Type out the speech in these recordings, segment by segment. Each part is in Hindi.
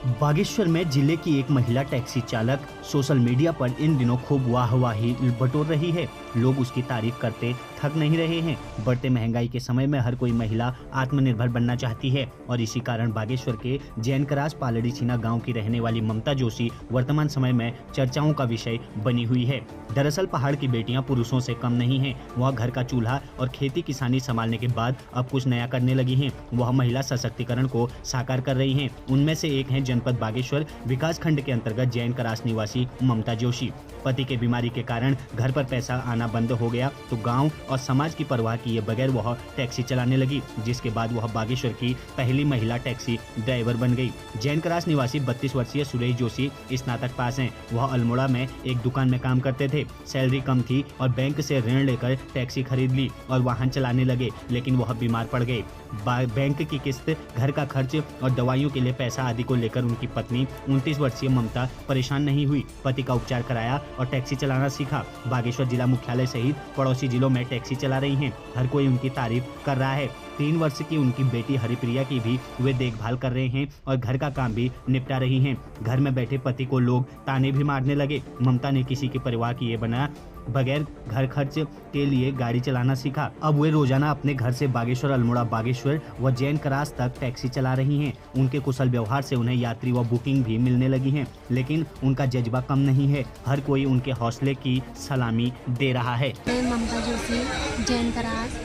बागेश्वर में जिले की एक महिला टैक्सी चालक सोशल मीडिया पर इन दिनों खूब वाहवाही बटोर रही है। लोग उसकी तारीफ करते थक नहीं रहे हैं। बढ़ते महंगाई के समय में हर कोई महिला आत्मनिर्भर बनना चाहती है और इसी कारण बागेश्वर के जैन क्रास पालड़ी छीना गांव की रहने वाली ममता जोशी वर्तमान समय में चर्चाओं का विषय बनी हुई है। दरअसल पहाड़ की बेटियां पुरुषों से कम नहीं हैं। वह घर का चूल्हा और खेती किसानी संभालने के बाद अब कुछ नया करने लगी हैं। वह महिला सशक्तिकरण को साकार कर रही हैं। उनमें से एक है जनपद बागेश्वर विकास खंड के अंतर्गत जैन क्रास निवासी ममता जोशी। पति के बीमारी के कारण घर पर पैसा आना बंद हो गया तो गांव और समाज की परवाह किए बगैर वह टैक्सी चलाने लगी, जिसके बाद वह बागेश्वर की पहली महिला टैक्सी ड्राइवर बन गई। जैन क्रास निवासी 32 वर्षीय सुरेश जोशी स्नातक पास हैं। वह अल्मोड़ा में एक दुकान में काम करते थे। सैलरी कम थी और बैंक से ऋण लेकर टैक्सी खरीद ली और वाहन चलाने लगे, लेकिन वह बीमार पड़ गए। बैंक की किस्त, घर का खर्च और दवाइयों के लिए पैसा आदि को लेकर उनकी पत्नी 29 वर्षीय ममता परेशान नहीं हुई। पति का उपचार कराया और टैक्सी चलाना सीखा। बागेश्वर जिला मुख्यालय सहित पड़ोसी जिलों में टैक्सी चला रही हैं। हर कोई उनकी तारीफ कर रहा है। 3 वर्ष की उनकी बेटी हरिप्रिया की भी वे देखभाल कर रहे हैं और घर का काम भी निपटा रही हैं। घर में बैठे पति को लोग ताने भी मारने लगे। ममता ने किसी की परवाह किए बना बगैर घर खर्च के लिए गाड़ी चलाना सीखा। अब वे रोजाना अपने घर से बागेश्वर, अल्मोड़ा, बागेश्वर व जैन क्रास तक टैक्सी चला रही हैं। उनके कुशल व्यवहार से उन्हें यात्री व बुकिंग भी मिलने लगी हैं, लेकिन उनका जज्बा कम नहीं है। हर कोई उनके हौसले की सलामी दे रहा है। मैं ममता जोशी जैन क्रास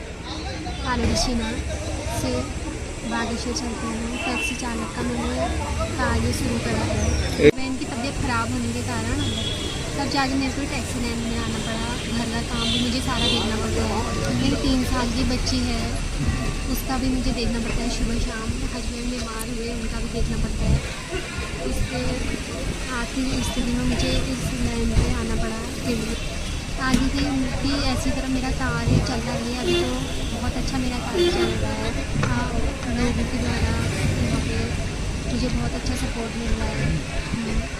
पालड़ी छीना से बागेश्वर चलती हूँ। टैक्सी चालक का मैंने कार्य शुरू करा है। मैं इनकी तबीयत खराब होने के कारण तब जाके मेरे को टैक्सी लाइन में आना पड़ा। घर का काम भी मुझे सारा देखना पड़ता है। मेरी 3 साल की बच्ची है, उसका भी मुझे देखना पड़ता है। सुबह शाम हस्बैंड बीमार हुए, उनका भी देखना पड़ता है। इसके आखिरी स्थिति में मुझे इस लाइन पे आना पड़ा। फिर आगे की उनकी ऐसी तरह मेरा कार्य चल रहा है। अभी तो बहुत अच्छा मेरा कार्य चल रहा है। लोगों के द्वारा यहाँ पे मुझे बहुत अच्छा सपोर्ट मिल रहा है।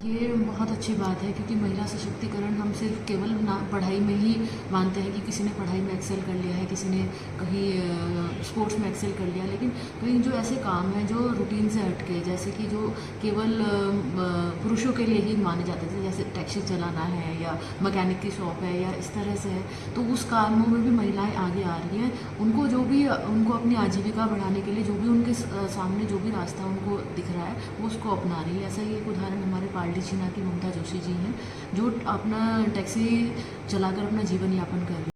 ये बहुत अच्छी बात है, क्योंकि महिला सशक्तिकरण हम सिर्फ केवल ना पढ़ाई में ही मानते हैं कि किसी ने पढ़ाई में एक्सेल कर लिया है, किसी ने कहीं स्पोर्ट्स में एक्सेल कर लिया, लेकिन कहीं जो ऐसे काम हैं जो रूटीन से हटके, जैसे कि जो केवल पुरुषों के लिए ही माने जाते थे, जैसे टैक्सी चलाना है या मैकेनिक की शॉप है या इस तरह से है, तो उस कामों में भी महिलाएं आगे आ रही हैं। उनको जो भी उनको अपनी आजीविका बढ़ाने के लिए जो भी उनके सामने जो भी रास्ता उनको दिख रहा है वो उसको अपना रही है। ऐसा ही एक उदाहरण हमारे पालड़ी छीना की ममता जोशी जी हैं, जो अपना टैक्सी चलाकर अपना जीवन यापन कर रही है।